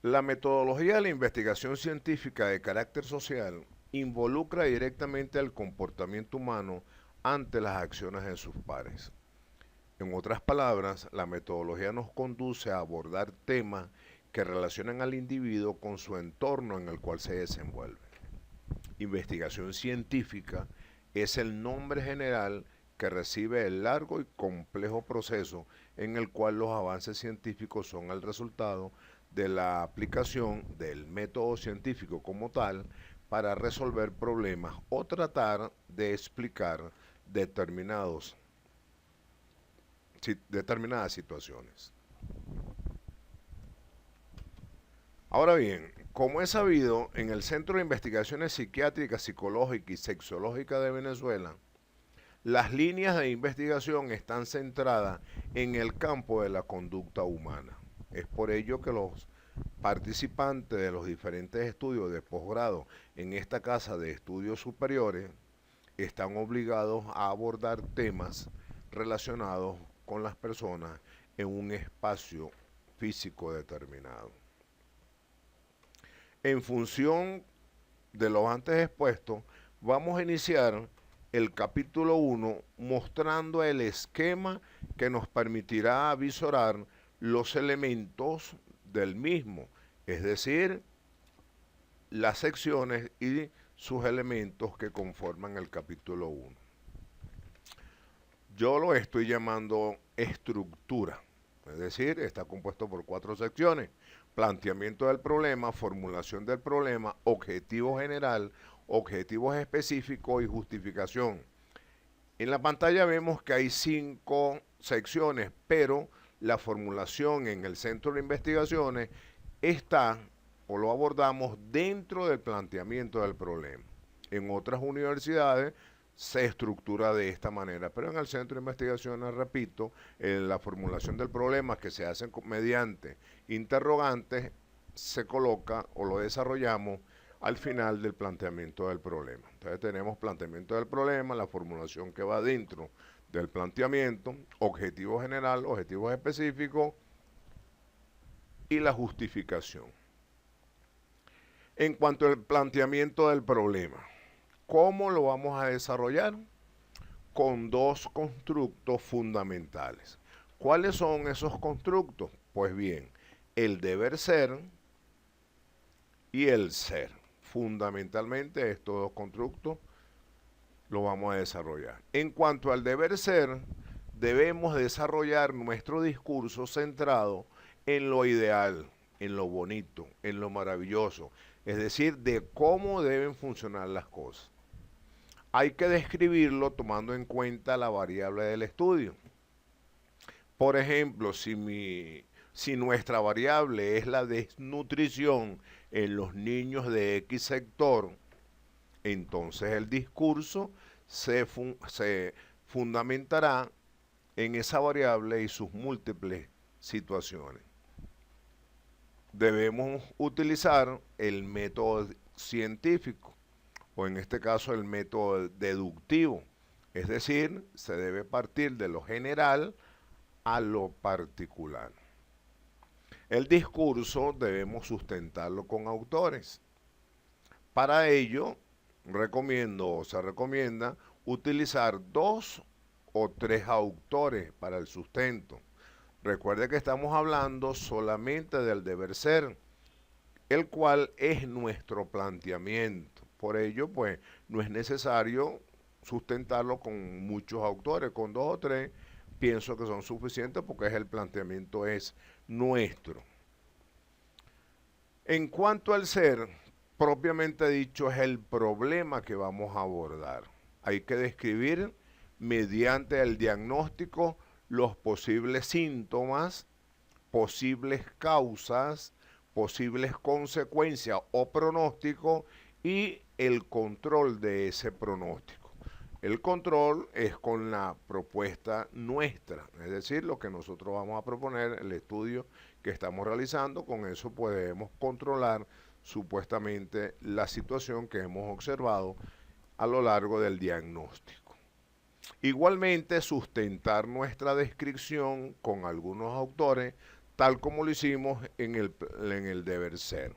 La metodología de la investigación científica de carácter social involucra directamente al comportamiento humano ante las acciones de sus pares. En otras palabras, la metodología nos conduce a abordar temas que relacionan al individuo con su entorno en el cual se desenvuelve. Investigación científica es el nombre general que recibe el largo y complejo proceso en el cual los avances científicos son el resultado de la aplicación del método científico como tal para resolver problemas o tratar de explicar determinados, determinadas situaciones. Ahora bien, como es sabido, en el Centro de Investigaciones Psiquiátricas, Psicológicas y Sexológicas de Venezuela, las líneas de investigación están centradas en el campo de la conducta humana. Es por ello que los participantes de los diferentes estudios de posgrado en esta casa de estudios superiores están obligados a abordar temas relacionados con las personas en un espacio físico determinado. En función de lo antes expuesto, vamos a iniciar el capítulo 1 mostrando el esquema que nos permitirá visorar los elementos del mismo, es decir, las secciones y sus elementos que conforman el capítulo 1. Yo lo estoy llamando estructura, es decir, está compuesto por 4 secciones: planteamiento del problema, formulación del problema, objetivo general, objetivos específicos y justificación. En la pantalla vemos que hay 5 secciones, pero la formulación en el centro de investigaciones está o lo abordamos dentro del planteamiento del problema. En otras universidades se estructura de esta manera, pero en el centro de investigaciones, repito, la formulación del problema que se hace mediante interrogantes se coloca o lo desarrollamos al final del planteamiento del problema. Entonces tenemos planteamiento del problema, la formulación que va dentro del planteamiento, objetivo general, objetivos específicos y la justificación. En cuanto al planteamiento del problema, ¿cómo lo vamos a desarrollar? Con 2 constructos fundamentales. ¿Cuáles son esos constructos? Pues bien, el deber ser y el ser. Fundamentalmente estos 2 constructos los vamos a desarrollar. En cuanto al deber ser, debemos desarrollar nuestro discurso centrado en lo ideal, en lo bonito, en lo maravilloso, es decir, de cómo deben funcionar las cosas. Hay que describirlo tomando en cuenta la variable del estudio. Por ejemplo, si nuestra variable es la desnutrición en los niños de X sector, entonces el discurso se fundamentará en esa variable y sus múltiples situaciones. Debemos utilizar el método científico, o en este caso el método deductivo, es decir, se debe partir de lo general a lo particular. El discurso debemos sustentarlo con autores. Para ello, se recomienda utilizar 2 o 3 autores para el sustento. Recuerde que estamos hablando solamente del deber ser, el cual es nuestro planteamiento. Por ello, pues, no es necesario sustentarlo con muchos autores, con 2 o 3 pienso que son suficientes porque el planteamiento es nuestro. En cuanto al ser, propiamente dicho, es el problema que vamos a abordar. Hay que describir mediante el diagnóstico los posibles síntomas, posibles causas, posibles consecuencias o pronóstico y el control de ese pronóstico. El control es con la propuesta nuestra, es decir, lo que nosotros vamos a proponer, el estudio que estamos realizando, con eso podemos controlar supuestamente la situación que hemos observado a lo largo del diagnóstico. Igualmente, sustentar nuestra descripción con algunos autores tal como lo hicimos en el deber ser.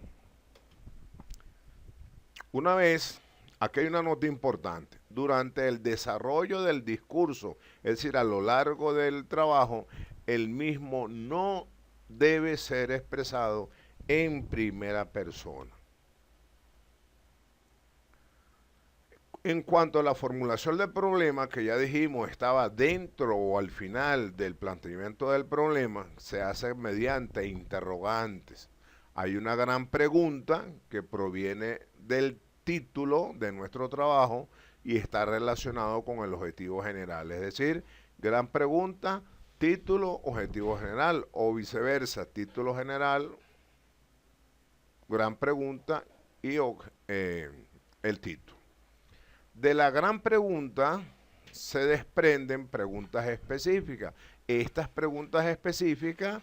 Una vez, aquí hay una nota importante, durante el desarrollo del discurso, es decir, a lo largo del trabajo, el mismo no debe ser expresado en primera persona. En cuanto a la formulación del problema, que ya dijimos estaba dentro o al final del planteamiento del problema, se hace mediante interrogantes. Hay una gran pregunta que proviene del título de nuestro trabajo y está relacionado con el objetivo general. Es decir, gran pregunta, título, objetivo general, o viceversa, título general, gran pregunta y el título. De la gran pregunta se desprenden preguntas específicas. Estas preguntas específicas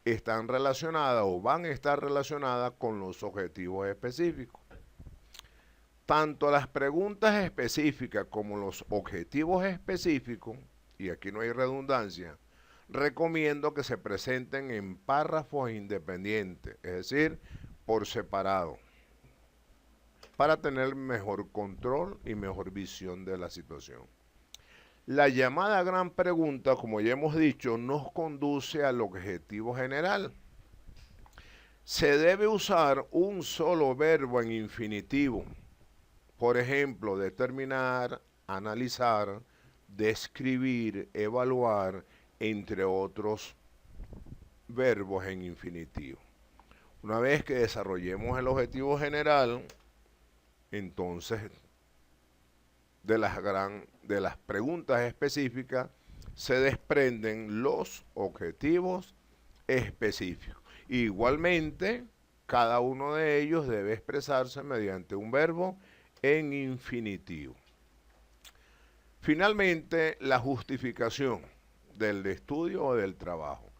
están relacionadas o van a estar relacionadas con los objetivos específicos. Tanto las preguntas específicas como los objetivos específicos, y aquí no hay redundancia, recomiendo que se presenten en párrafos independientes, es decir, por separado, para tener mejor control y mejor visión de la situación. La llamada gran pregunta, como ya hemos dicho, nos conduce al objetivo general. Se debe usar un solo verbo en infinitivo. Por ejemplo, determinar, analizar, describir, evaluar, entre otros verbos en infinitivo. Una vez que desarrollemos el objetivo general, entonces de las preguntas específicas se desprenden los objetivos específicos. Igualmente, cada uno de ellos debe expresarse mediante un verbo en infinitivo. Finalmente, la justificación del estudio o del trabajo.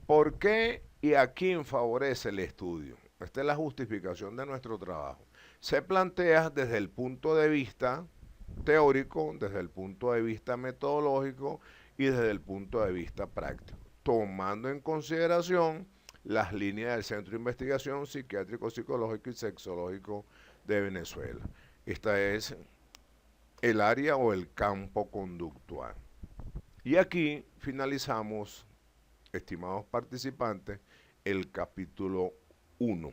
¿Por qué y a quién favorece el estudio? Esta es la justificación de nuestro trabajo. Se plantea desde el punto de vista teórico, desde el punto de vista metodológico y desde el punto de vista práctico, tomando en consideración las líneas del Centro de Investigación Psiquiátrico, Psicológico y Sexológico de Venezuela. Esta es el área o el campo conductual. Y aquí finalizamos, estimados participantes, el capítulo 1.